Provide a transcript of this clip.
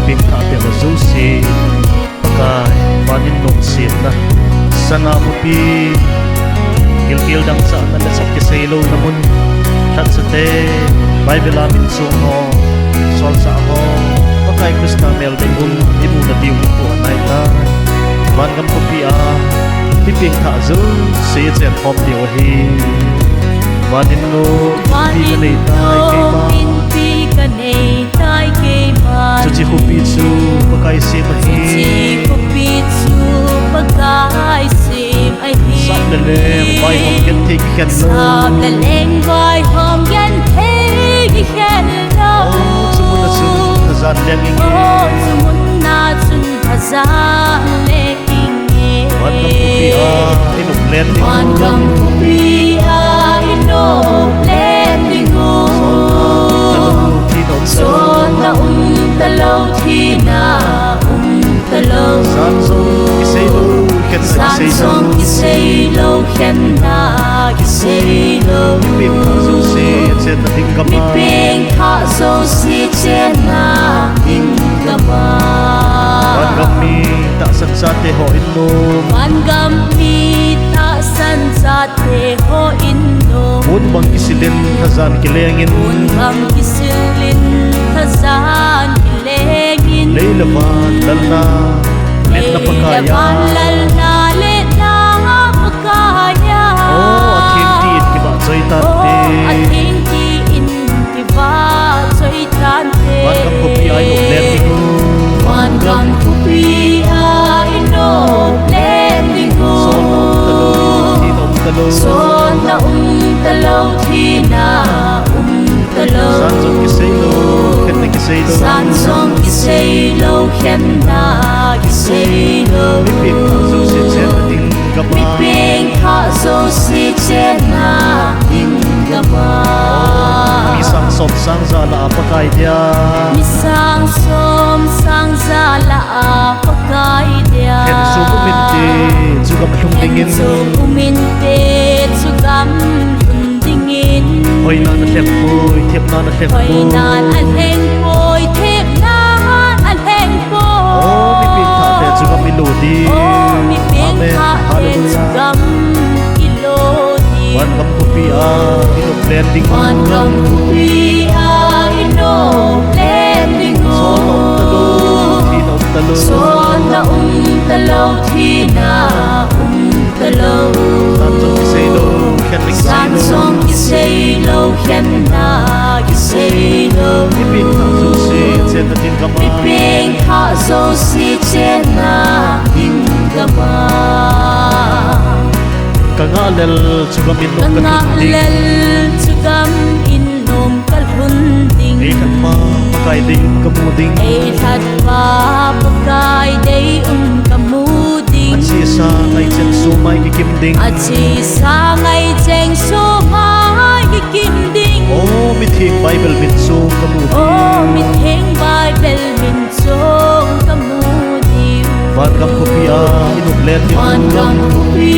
ping tha te la zu si pakai vanin nong sim na sana mo pi gil dang sa na la sak ke selo namun that sa te Bible amin sung ho sol sa ho pakai Krishna mel ding bum ibu na diu ko nai la van gam ko pi a pi ping tha zu si chen hom dio hi vanin no pi ka nei tai ke ma chu chi khu pi chu pakai se ma hi chu pi chu pakai se ai hi sap le le vai hom ken thi ki khen lo sap le leng vai hom ken thi ki khen lo chu mun na chu zan leng ing chu mun na chun hazan le ing van gam ko pi a inuk len ding van gam ko pi a inuk len ding son na ta lâu thi na ta lâu san song ki sei lo ken na san sei song ki sei lo khen na ki sei lo pim tha zu se chen na ding mi kama ping kha so si chen na ding kama van gam mi ta san sa te ho in no van gam mi ta san sa te ho in no mun bang kisilin hazan ki lengin mun bang kisilin hazan ki lengin leila van dalna let na pakaya le na pakaya athing ti ki ba choi tan te athing ti in ki ba choi tan te van gam ko pi ai no len ding van gam ko pi ai no len ding son na ta lo thi na ta lo san song ki sei lo ken na ki sei lo san song ki sei lo khen na ki sei lo pim tha zu se chen na ding mi kama ping kha so si chen na ding kama mi sang som sang za la pakai dia mi sang som sang za la pakai dia ken su ko min te chu gam hlung dingin so umin te chu gam dingin hoi na na hlek poi thep na na hlek hoi nan an heng poi thep nan an heng poi mi ping tha te chu gam ilu di mi ping tha te chu gam ilo di van gam ko pi a inuk len ding van gam ko pi a inok len ding son na ta lo thi na ta lo san song ki sei lo khen na ki sei lo mi ping tha zu se chen na ding kama mi ping kha so si chen na ding kama kanga lel chu gam in nok na kan ding lel chu gam in nom kal hun ding e kan ma pakai ding kamu ding ai that pa pakai dei kamu ding chi sa ngai chen su mai ki kim ding chi sa ngai cheng so mai ki kim ding mi thing bible min su kamu mi theng bible min song kamu ding van gam ko pi a inuk len ding van gam ko pi